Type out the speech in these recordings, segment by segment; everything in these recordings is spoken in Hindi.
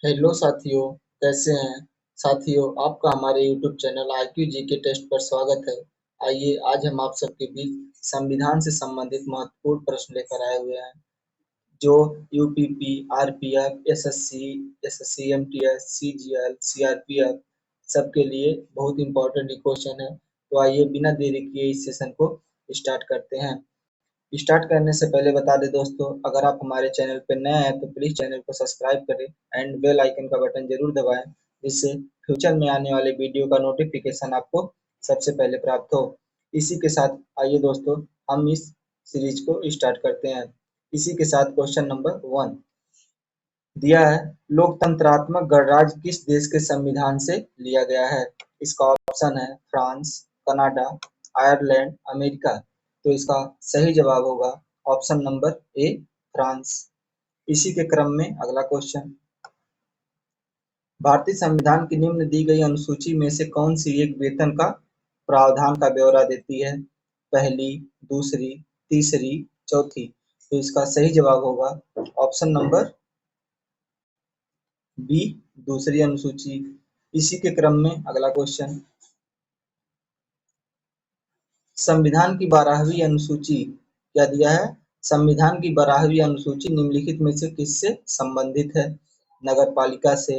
हेलो साथियों, कैसे हैं? साथियों, आपका हमारे YouTube channel IQ GK test पर स्वागत है। आइए आज हम आप सबके बीच संविधान से संबंधित महत्वपूर्ण प्रश्न लेकर आए हुए हैं, जो UPP, RPF, SSC, MTS, CGL, CRPF सबके लिए बहुत इंपॉर्टेंट क्वेश्चन है। तो आइए बिना देरी किए इस सेशन को स्टार्ट करते हैं। स्टार्ट करने से पहले बता दें दोस्तों, अगर आप हमारे चैनल पर नए हैं तो प्लीज चैनल को सब्सक्राइब करें एंड बेल आइकन का बटन जरूर दबाएं, जिससे फ्यूचर में आने वाले वीडियो का नोटिफिकेशन आपको सबसे पहले प्राप्त हो। इसी के साथ आइए दोस्तों, हम इस सीरीज को स्टार्ट करते हैं। इसी के साथ क्वेश्चन नंबर 1 दिया है, लोकतंत्रात्मक गणराज्य किस देश के संविधान से लिया गया है? इसका ऑप्शन है फ्रांस, कनाडा, आयरलैंड, अमेरिका। तो इसका सही जवाब होगा ऑप्शन नंबर ए, फ्रांस। इसी के क्रम में अगला क्वेश्चन, भारतीय संविधान की निम्न दी गई अनुसूची में से कौन सी एक वेतन का प्रावधान का ब्यौरा देती है? पहली, दूसरी, तीसरी, चौथी। तो इसका सही जवाब होगा ऑप्शन नंबर बी, दूसरी अनुसूची। इसी के क्रम में अगला क्वेश्चन, संविधान की 12वीं अनुसूची क्या दिया है? संविधान की 12वीं अनुसूची निम्नलिखित में से किससे संबंधित है? नगर पालिका से,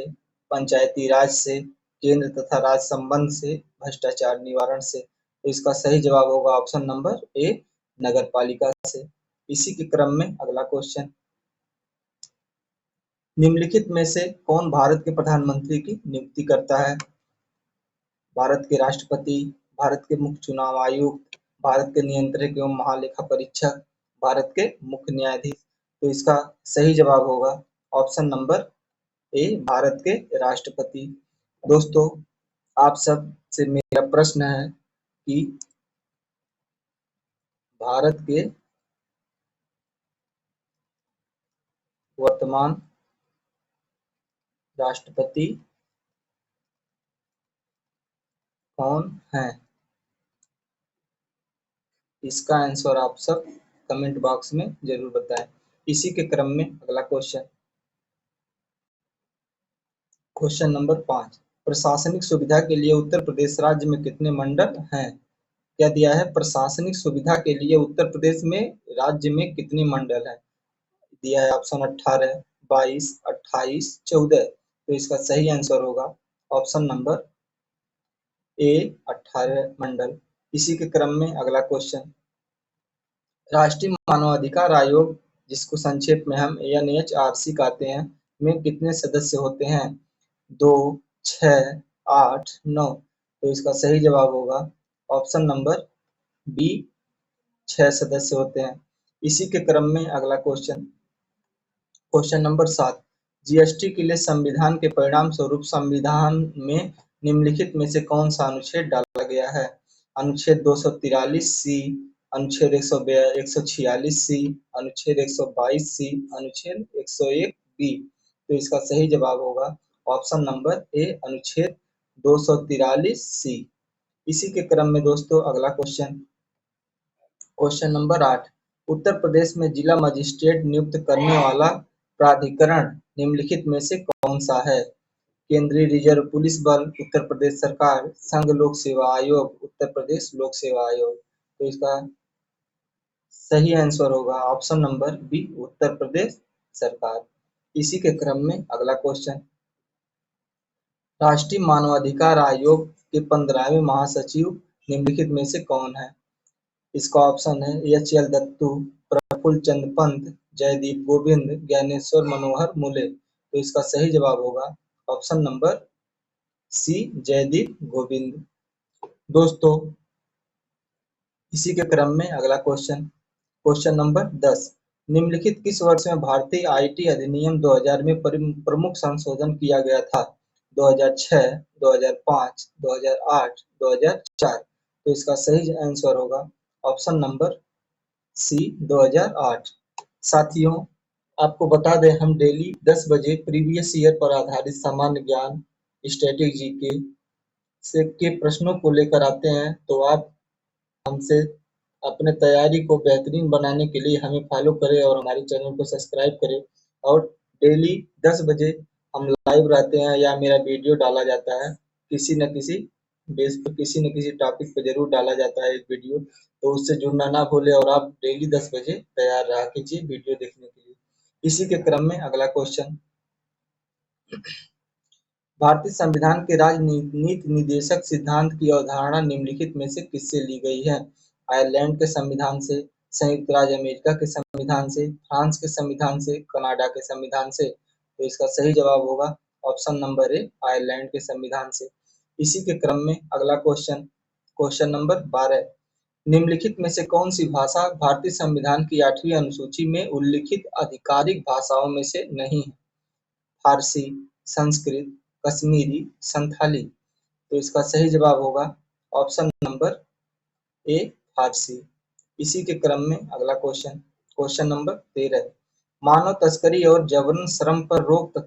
पंचायती राज से, केंद्र तथा राज्य संबंध से, भ्रष्टाचार निवारण से। तो इसका सही जवाब होगा ऑप्शन नंबर ए, नगर पालिका से। इसी के क्रम में अगला क्वेश्चन, निम्नलिखित में से कौन भारत के प्रधानमंत्री की नियुक्ति करता है? भारत के राष्ट्रपति, भारत के मुख्य चुनाव आयुक्त, भारत के नियंत्रक एवं महालेखा परीक्षक, भारत के मुख्य न्यायाधीश। तो इसका सही जवाब होगा ऑप्शन नंबर ए, भारत के राष्ट्रपति। दोस्तों, आप सब से मेरा प्रश्न है कि भारत के वर्तमान राष्ट्रपति कौन हैं? इसका आंसर आप सब कमेंट बॉक्स में जरूर बताएं। इसी के क्रम में अगला क्वेश्चन, क्वेश्चन नंबर 5, प्रशासनिक सुविधा के लिए उत्तर प्रदेश राज्य में कितने मंडल हैं? क्या दिया है? प्रशासनिक सुविधा के लिए उत्तर प्रदेश में राज्य में कितने मंडल हैं? दिया है ऑप्शन 18, 22, 28, 14। तो इसका सही आंसर होगा ऑप्शन नंबर ए, 18 मंडल। इसी के क्रम में अगला क्वेश्चन, राष्ट्रीय मानवाधिकार आयोग, जिसको संक्षेप में हम एनएचआरसी कहते हैं, में कितने सदस्य होते हैं? 2, 6, 8, 9। तो इसका सही जवाब होगा ऑप्शन नंबर बी, 6 सदस्य होते हैं। इसी के क्रम में अगला क्वेश्चन, क्वेश्चन नंबर 7, जीएसटी के लिए संविधान के परिणाम स्वरूप संविधान में निम्नलिखित में से कौन सा अनुच्छेद डाला गया है? अनुच्छेद 243 सी, अनुच्छेद 146 सी, अनुच्छेद 122 सी, अनुच्छेद 101 बी। तो इसका सही जवाब होगा ऑप्शन नंबर ए, अनुच्छेद 243 सी। इसी के क्रम में दोस्तों अगला question, question number 8, Uttar Pradesh में जिला मजिस्ट्रेट नियुक्त करने वाला प्राधिकरण निम्नलिखित में से कौन सा है? केंद्रीय रिजर्व पुलिस बल, उत्तर प्रदेश सरकार, संघ लोक सेवा आयोग, उत्तर प्रदेश लोक सेवा आयोग। तो इसका सही आंसर होगा option number B, Uttar Pradesh सरकार। इसी के क्रम में अगला क्वेश्चन, राष्ट्रीय मानवाधिकार आयोग के 15वें महासचिव निम्नलिखित में से कौन है? इसका ऑप्शन है एच एल दत्तू, प्रफुल्ल चंद्र पंत, जयदीप गोविंद, ज्ञानेश्वर मनोहर मुले। तो इसका सही जवाब होगा option number C, Jaideep Govind. दोस्तों, इसी के क्रम में अगला क्वेश्चन, क्वेश्चन नंबर 10, निम्नलिखित किस वर्ष में भारतीय आईटी अधिनियम 2000 में प्रमुख संशोधन किया गया था? 2006, 2005, 2008, 2004। तो इसका सही आंसर होगा ऑप्शन नंबर सी, 2008। साथियों, आपको बता दें, हम डेली 10 बजे प्रीवियस ईयर पर आधारित सामान्य ज्ञान, स्टैटिक जीके से के प्रश्नों को लेकर आते हैं। तो आप हमसे अपने तैयारी को बेहतरीन बनाने के लिए हमें फॉलो करें और हमारे चैनल को सब्सक्राइब करें, और डेली 10 बजे हम लाइव रहते हैं या मेरा वीडियो डाला जाता है, किसी न किसी बेस पे, किसी न किसी टॉपिक पे ज़रूर डाला जाता है एक वीडियो, तो उससे जुड़ना ना भूलें और आप डेली 10 बजे तैयार रहा कीजिए वीडियो देखने के लिए। इसी के क्रम में अगला क्वेश्चन, भारतीय संविधान के नीति निर्देशक सिद्धांत की अवधारणा निम्नलिखित में से किससे ली गई है? आयरलैंड के संविधान से, संयुक्त राज्य अमेरिका के संविधान से, फ्रांस के संविधान से, कनाडा के संविधान से? तो इसका सही जवाब होगा ऑप्शन नंबर ए, आयरलैंड के संविधान से। इसी के क्रम में अगला क्वेश्चन, क्वेश्चन नंबर 12, निम्नलिखित में से कौन सी भाषा भारतीय संविधान की 8वीं अनुसूची में उल्लिखित आधिकारिक भाषाओं में से नहीं है? फारसी, संस्कृत, कश्मीरी, संथाली? तो इसका सही जवाब होगा ऑप्शन नंबर ए, फारसी। इसी के क्रम में अगला क्वेश्चन, क्वेश्चन नंबर 13, मानव तस्करी और जबरन श्रम पर रोक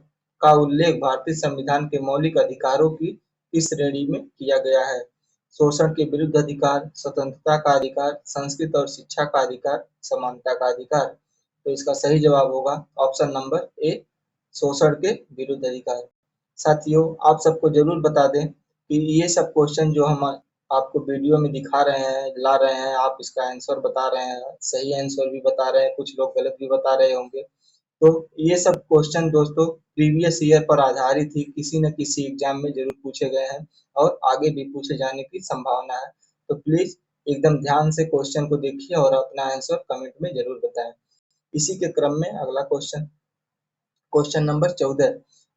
का उल्लेख भारतीय संविधान के मौलिक अधिकारों की किस श्रेणी में किया गया है? शोषण के विरुद्ध अधिकार, स्वतंत्रता का अधिकार, संस्कृत और शिक्षा का अधिकार, समानता का अधिकार? तो इसका सही जवाब होगा ऑप्शन नंबर ए, शोषण के विरुद्ध अधिकार। साथियों, आप सबको जरूर बता दें कि ये सब क्वेश्चन जो हम आपको वीडियो में दिखा रहे हैं, ला रहे हैं, आप इसका आंसर बता रहे हैं, सही आंसर भी बता रहे हैं, कुछ लोग गलत भी बता रहे होंगे। तो ये सब क्वेश्चन दोस्तों प्रीवियस ईयर पर आधारित ही किसी न किसी एग्जाम में जरूर पूछे गए हैं और आगे भी पूछे जाने की संभावना है। तो प्लीज एकदम ध्यान से क्वेश्चन को देखिए और अपना आंसर कमेंट में जरूर बताएं। इसी के क्रम में अगला क्वेश्चन, क्वेश्चन नंबर 14,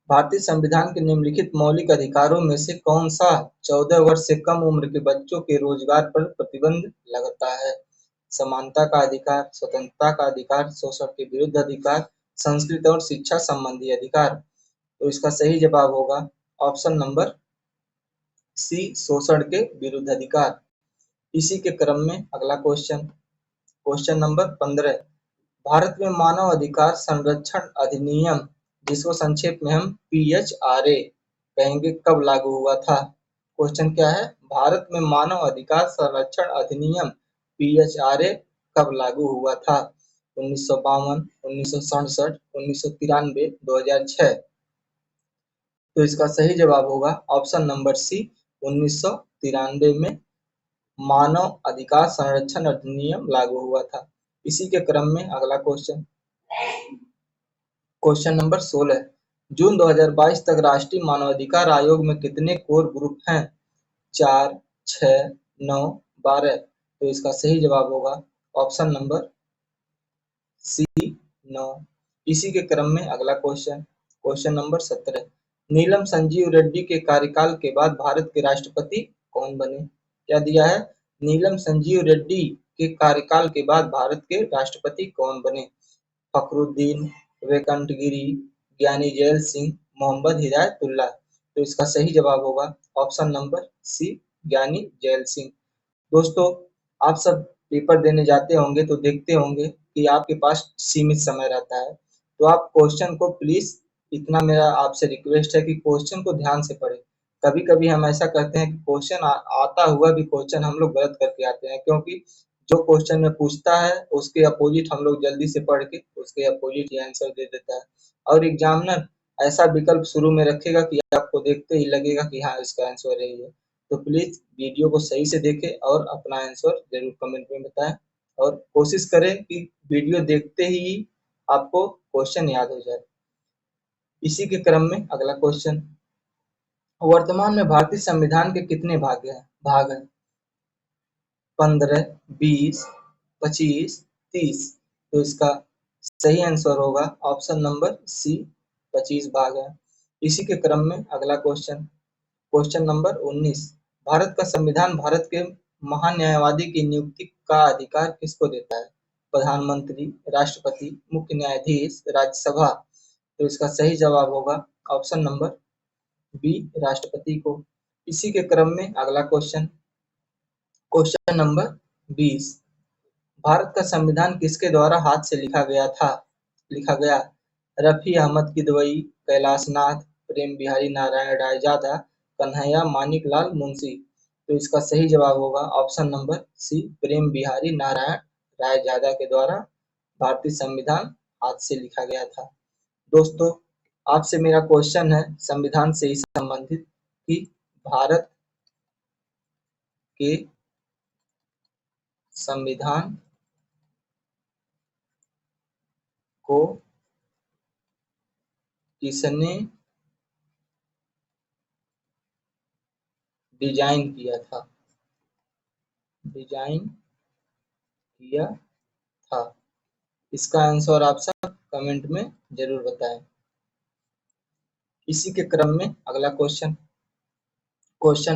भारतीय संविधान के निम्नलिखित मौलिक अधिकारों में से कौन सा 14 वर्ष से कम उम्र के बच्चों के रोजगार पर प्रतिबंध लगाता है? समानता का अधिकार, स्वतंत्रता का अधिकार, शोषण के विरुद्ध अधिकार, संस्कृत और शिक्षा संबंधी अधिकार? तो इसका सही जवाब होगा ऑप्शन नंबर सी, शोषण के विरुद्ध अधिकार। इसी के क्रम में अगला क्वेश्चन, क्वेश्चन नंबर 15, भारत में मानव अधिकार संरक्षण अधिनियम, जिसको संक्षेप में हम PHRA कहेंगे, कब लागू हुआ था? क्वेश्चन क्या है, भारत में मानव अधिकार संरक्षण अधिनियम PHRA कब लागू हुआ था? 1952, 1967, 1993, 2006? तो इसका सही जवाब होगा ऑप्शन नंबर सी, 1993 में मानव अधिकार संरक्षण अधिनियम लागू हुआ था। इसी के क्रम में अगला क्वेश्चन, क्वेश्चन नंबर 16, जून 2022 तक राष्ट्रीय मानवाधिकार आयोग में कितने कोर ग्रुप हैं? 4, 6, 9, 12? तो इसका सही जवाब होगा ऑप्शन नंबर सी, 9। इसी के क्रम में अगला क्वेश्चन, क्वेश्चन नंबर 17, नीलम संजीव रेड्डी के कार्यकाल के बाद भारत के राष्ट्रपति कौन बने? क्या दिया है, नीलम संजीव रेड्डी के कार्यकाल के बाद भारत के राष्ट्रपति कौन बने? फखरुद्दीन, वेंकटगिरी, ज्ञानी जैल सिंह, मोहम्मद हिदायतुल्लाह? तो इसका सही जवाब होगा ऑप्शन नंबर सी, ज्ञानी जैल सिंह। दोस्तों, आप सब पेपर देने जाते होंगे तो देखते होंगे कि आपके पास सीमित समय रहता है, तो आप क्वेश्चन को प्लीज, इतना मेरा आपसे रिक्वेस्ट है कि क्वेश्चन को ध्यान से पढ़ें। कभी कभी हम ऐसा करते हैं कि क्वेश्चन आता हुआ भी क्वेश्चन हम लोग गलत करके आते हैं, क्योंकि जो क्वेश्चन में पूछता है उसके अपोजिट हम लोग जल्दी से पढ़ के उसके अपोजिट ही आंसर दे देता है, और एग्जामिनर ऐसा विकल्प शुरू में रखेगा कि आपको देखते ही लगेगा कि हाँ, इसका आंसर यही है। तो प्लीज वीडियो को सही से देखें और अपना आंसर जरूर कमेंट में बताएं, और कोशिश करें कि वीडियो देखते ही आपको क्वेश्चन याद हो जाए। इसी के क्रम में अगला क्वेश्चन, वर्तमान में भारतीय संविधान के कितने भाग हैं? 15, 20, 25, 30? तो इसका सही आंसर होगा ऑप्शन नंबर सी, 25 भाग है। इसी के क्रम में अगला क्वेश्चन, क्वेश्चन नंबर 19, भारत का संविधान भारत के महान्यायवादी की नियुक्ति का अधिकार किसको देता है? प्रधानमंत्री, राष्ट्रपति, मुख्य न्यायाधीश, राज्यसभा? तो इसका सही जवाब होगा ऑप्शन नंबर बी, राष्ट्रपति को। इसी के क्रम में अगला क्वेश्चन, क्वेश्चन नंबर 20, भारत का संविधान किसके द्वारा हाथ से लिखा गया? रफी अहमद किदवई, कैलाश नाथ, प्रेम बिहारी नारायण रायजादा, कन्हैया मानिक लाल मुंशी? तो इसका सही जवाब होगा ऑप्शन नंबर सी, प्रेम बिहारी नारायण रायजादा के द्वारा भारतीय संविधान हाथ से लिखा गया था। दोस्तों, आपसे मेरा क्वेश्चन है संविधान से ही संबंधित कि भारत के संविधान को किसने डिजाइन किया था? डिजाइन किया था। इसका आंसर आप सब कमेंट में जरूर बताएं। इसी के क्रम में अगला क्वेश्चन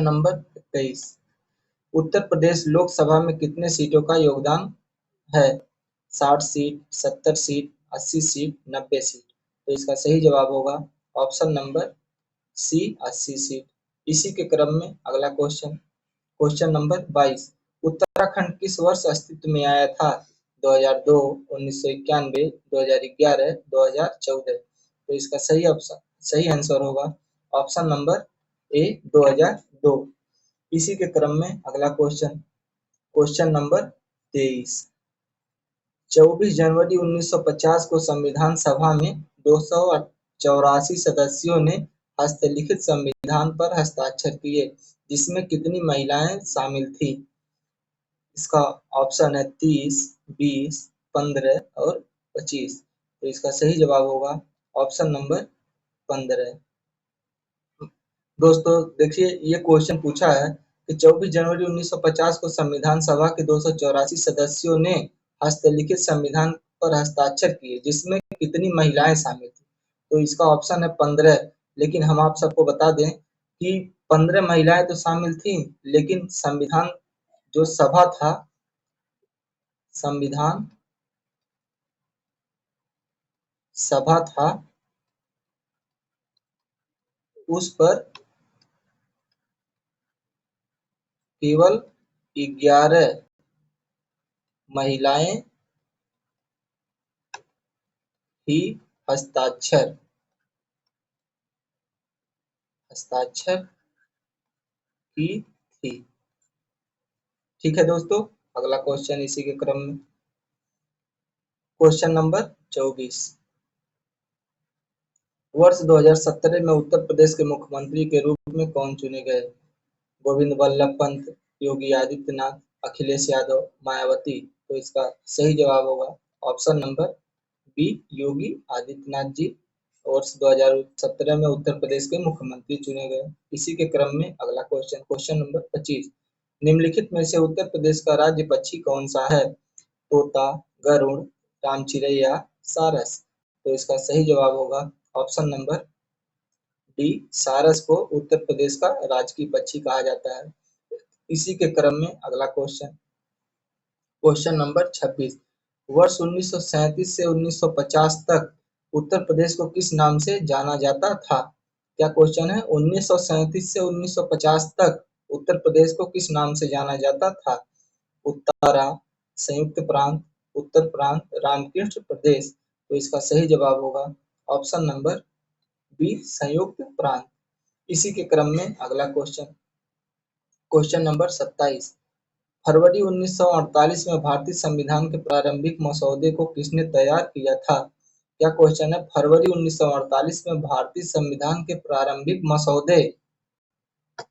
नंबर 23। उत्तर प्रदेश लोकसभा में कितने सीटों का योगदान है? 60 सीट, 70 सीट, 80 सीट, 90 सीट। तो इसका सही जवाब होगा ऑप्शन नंबर सी, 80 सीट। इसी के क्रम में अगला क्वेश्चन नंबर 22। उत्तराखंड किस वर्ष अस्तित्व में आया था? 2002, 1991, 2011, 2014। तो इसका सही आंसर होगा ऑप्शन नंबर ए, 2002। इसी के क्रम में अगला क्वेश्चन नंबर 23। 24 जनवरी 1950 को संविधान सभा में 284 सदस्यों ने हस्तलिखित संविधान पर हस्ताक्षर किए, जिसमें कितनी महिलाएं शामिल थी? इसका ऑप्शन है 30, 20, 15 और 25। तो इसका सही जवाब होगा ऑप्शन नंबर 15। दोस्तों देखिए, ये क्वेश्चन पूछा है कि 24 जनवरी 1950 को संविधान सभा के 284 सदस्यों ने हस्तलिखित संविधान पर हस्ताक्षर किए, जिसमें कितनी महिलाएं शामिल थी? तो इसका ऑप्शन है 15। लेकिन हम आप सबको बता दें कि 15 महिलाएं तो शामिल थी, लेकिन जो सभा था, संविधान सभा था, उस पर केवल 11 महिलाएं ही हस्ताक्षर की थी। ठीक है दोस्तों, अगला क्वेश्चन इसी के क्रम में क्वेश्चन नंबर 24। वर्ष 2017 में उत्तर प्रदेश के मुख्यमंत्री के रूप में कौन चुने गए? गोविंद बल्लभ पंत, योगी आदित्यनाथ, अखिलेश यादव, मायावती। तो इसका सही जवाब होगा option number B, Yogi Adityanath ji वर्ष 2017 में उत्तर प्रदेश के मुख्यमंत्री चुने गए। इसी के क्रम में अगला क्वेश्चन नंबर 25। निम्नलिखित में से उत्तर प्रदेश का राज्य पक्षी कौन सा है? तोता, गरुड़, रामचिरैया, सारस। तो इसका सही जवाब होगा ऑप्शन नंबर डी, सारस को उत्तर प्रदेश का राजकीय पक्षी कहा जाता है। इसी के क्रम में अगला क्वेश्चन नंबर 26। वर्ष 1937 से 1950 तक उत्तर प्रदेश को किस नाम से जाना जाता था? क्या क्वेश्चन है? 1937 से 1950 तक उत्तर प्रदेश को किस नाम से जाना जाता था? उत्तरा, संयुक्त प्रांत, उत्तर प्रांत, रामकृष्ण प्रदेश। तो इसका सही जवाब होगा ऑप्शन नंबर बी, संयुक्त प्रांत। इसी के क्रम में अगला क्वेश्चन नंबर 27। फरवरी 1948 में भारतीय संविधान के प्रारंभिक मसौदे को किसने तैयार किया था? क्या क्वेश्चन है? फरवरी 1948 में भारतीय संविधान के प्रारंभिक मसौदे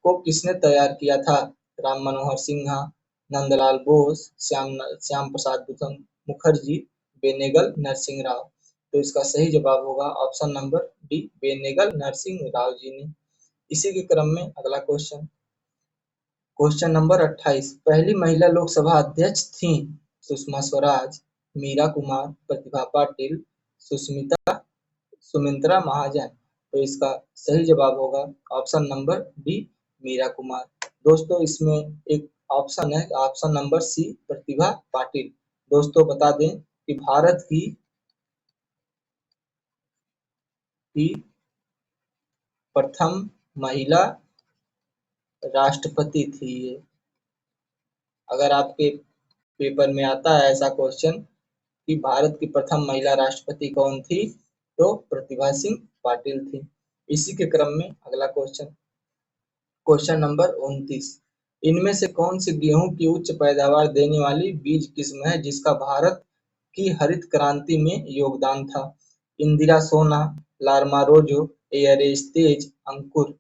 को किसने तैयार किया था? राम मनोहर सिन्हा, नंदलाल बोस, श्याम प्रसाद मुखर्जी, बेनेगल नरसिंह राव। तो इसका सही जवाब होगा option number D, Benegal Narsimha Rao ji ने। इसी के क्रम में अगला क्वेश्चन नंबर 28। पहली महिला लोकसभा अध्यक्ष थी सुषमा स्वराज, मीरा कुमार, प्रतिभा पाटिल, सुमित्रा महाजन। तो इसका सही जवाब होगा option number D, Meira Kumar. दोस्तों इसमें एक ऑप्शन है, option number C, Pratibha Patil. दोस्तों बता दें कि भारत की प्रथम महिला राष्ट्रपति थी ये। अगर आपके पेपर में आता है ऐसा क्वेश्चन कि भारत की प्रथम महिला राष्ट्रपति कौन थी, तो प्रतिभा सिंह पाटिल थी। इसी के क्रम में अगला क्वेश्चन नंबर 29। इनमें से कौन सी गेहूं की उच्च पैदावार देने वाली बीज किस्म है जिसका भारत की हरित क्रांति में योगदान था? इंदिरा सोना, लार्मा रोजो, एयरेस्तेज, अंकुर।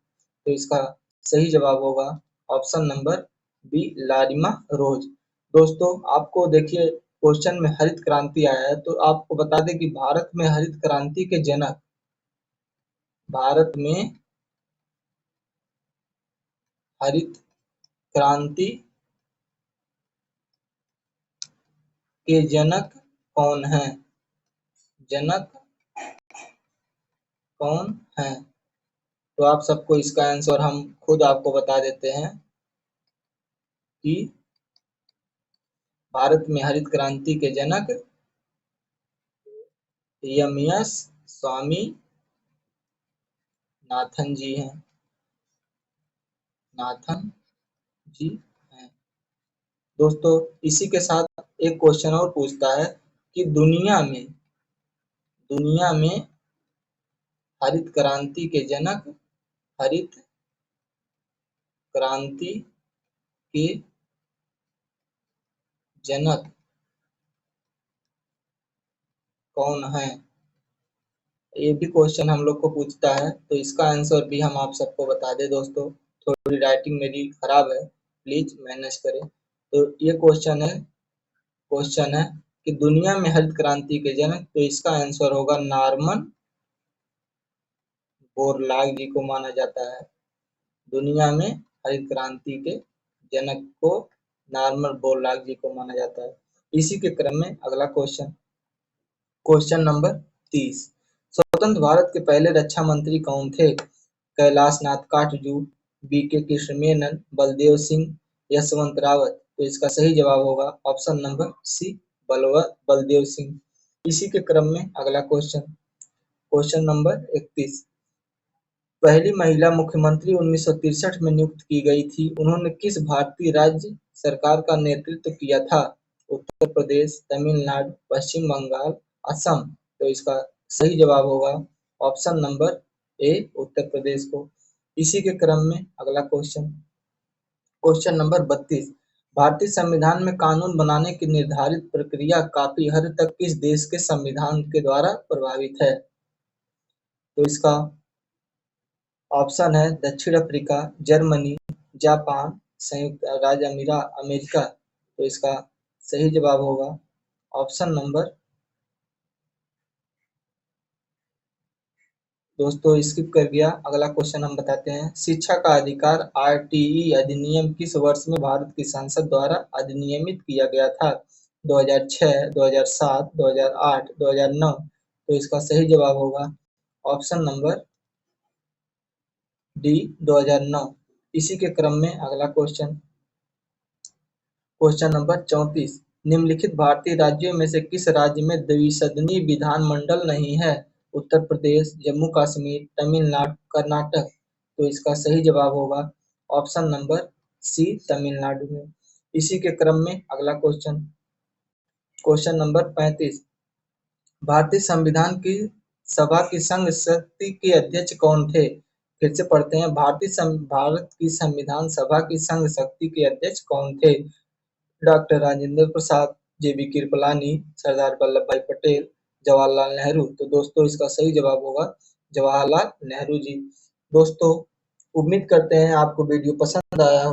तो इसका सही जवाब होगा ऑप्शन नंबर बी, लारिमा रोज। दोस्तों आपको देखिए क्वेश्चन में हरित क्रांति आया है, तो आपको बता दें कि भारत में हरित क्रांति के जनक, भारत में हरित क्रांति के जनक कौन हैं? जनक कौन हैं? तो आप सबको इसका आंसर हम खुद आपको बता देते हैं कि भारत में हरित क्रांति के जनक एम.एस. स्वामीनाथन जी हैं, नाथन जी हैं। दोस्तों इसी के साथ एक क्वेश्चन और पूछता है कि दुनिया में हरित क्रांति के जनक, हरित क्रांति के जनक कौन हैं? ये भी क्वेश्चन हम लोग को पूछता है, तो इसका आंसर भी हम आप सबको बता दें दोस्तों। थोड़ी राइटिंग मेरी खराब है, प्लीज मैनेज करें। तो ये क्वेश्चन है कि दुनिया में हरित क्रांति के जनक, तो इसका आंसर होगा नॉर्मन बोरलॉग जी को माना जाता है। दुनिया में हरित क्रांति के जनक को नॉर्मन बोरलॉग जी को माना जाता है। इसी के क्रम में अगला क्वेश्चन नंबर 30। स्वतंत्र भारत के पहले रक्षा मंत्री कौन थे? कैलाश नाथ काटजू, बी.के. कृष्ण मेनन, बलदेव सिंह, यशवंत रावत। तो इसका सही जवाब होगा option number C, Baldev Singh. इसी के क्रम में अगला क्वेश्चन नंबर 31। पहली महिला मुख्यमंत्री 1963 में नियुक्त की गई थी, उन्होंने किस भारतीय राज्य सरकार का नेतृत्व किया था? उत्तर प्रदेश, तमिलनाडु, पश्चिम बंगाल, असम। तो इसका सही जवाब होगा option number A, Uttar Pradesh को। इसी के क्रम में अगला क्वेश्चन नंबर 32। भारतीय संविधान में कानून बनाने की निर्धारित प्रक्रिया काफी हद तक किस देश के संविधान के द्वारा प्रभावित है? तो इसका ऑप्शन है दक्षिण अफ्रीका, जर्मनी, जापान, संयुक्त राज्य अमेरिका। तो इसका सही जवाब होगा ऑप्शन नंबर, दोस्तों स्किप कर गया, अगला क्वेश्चन हम बताते हैं। शिक्षा का अधिकार आरटीई अधिनियम किस वर्ष में भारत की संसद द्वारा अधिनियमित किया गया था? 2006, 2007, 2008, 2009। तो इसका सही जवाब होगा ऑप्शन नंबर डी, 2009। इसी के क्रम में अगला क्वेश्चन नंबर 34। निम्नलिखित भारतीय राज्यों में से किस राज्य में द्विसदनीय विधानमंडल नहीं है? उत्तर प्रदेश, जम्मू कश्मीर, तमिलनाडु, कर्नाटक। तो इसका सही जवाब होगा ऑप्शन नंबर सी, तमिलनाडु में। इसी के क्रम में अगला क्वेश्चन नंबर 35। भारतीय संविधान की सभा की संघ शक्ति के अध्यक्ष कौन थे? फिर से पढ़ते हैं, भारत की संविधान सभा की संघ शक्ति के अध्यक्ष कौन थे? Doctor Rajendra Prasad, JB. कृपलानी, सरदार वल्लभ भाई पटेल, जवाहरलाल नेहरू। तो दोस्तों इसका सही जवाब होगा जवाहरलाल नेहरू जी। दोस्तों उम्मीद करते हैं आपको वीडियो पसंद आया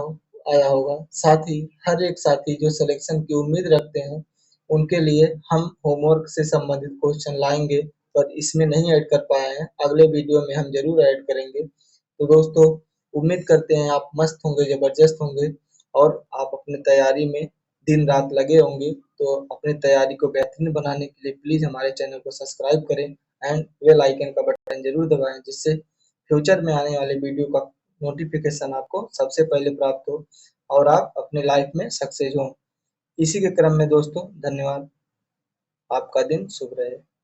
होगा। साथ ही हर एक साथी जो सिलेक्शन की उम्मीद रखते हैं, उनके लिए हम होमवर्क से संबंधित क्वेश्चन लाएंगे, पर इसमें नहीं ऐड कर पाए हैं, अगले वीडियो में हम जरूर ऐड करेंगे। तो दोस्तों उम्मीद करते हैं आप मस्त होंगे, जबरदस्त होंगे और आप अपने तैयारी में दिन रात लगे होंगे। तो अपनी तैयारी को बेहतरीन बनाने के लिए प्लीज हमारे चैनल को सब्सक्राइब करें एंड बेल आइकन का बटन जरूर दबाएं, जिससे फ्यूचर में आने वाले वीडियो का नोटिफिकेशन आपको सबसे पहले प्राप्त हो और आप अपने लाइफ में सक्सेस हो। इसी के क्रम में दोस्तों धन्यवाद, आपका दिन शुभ रहे।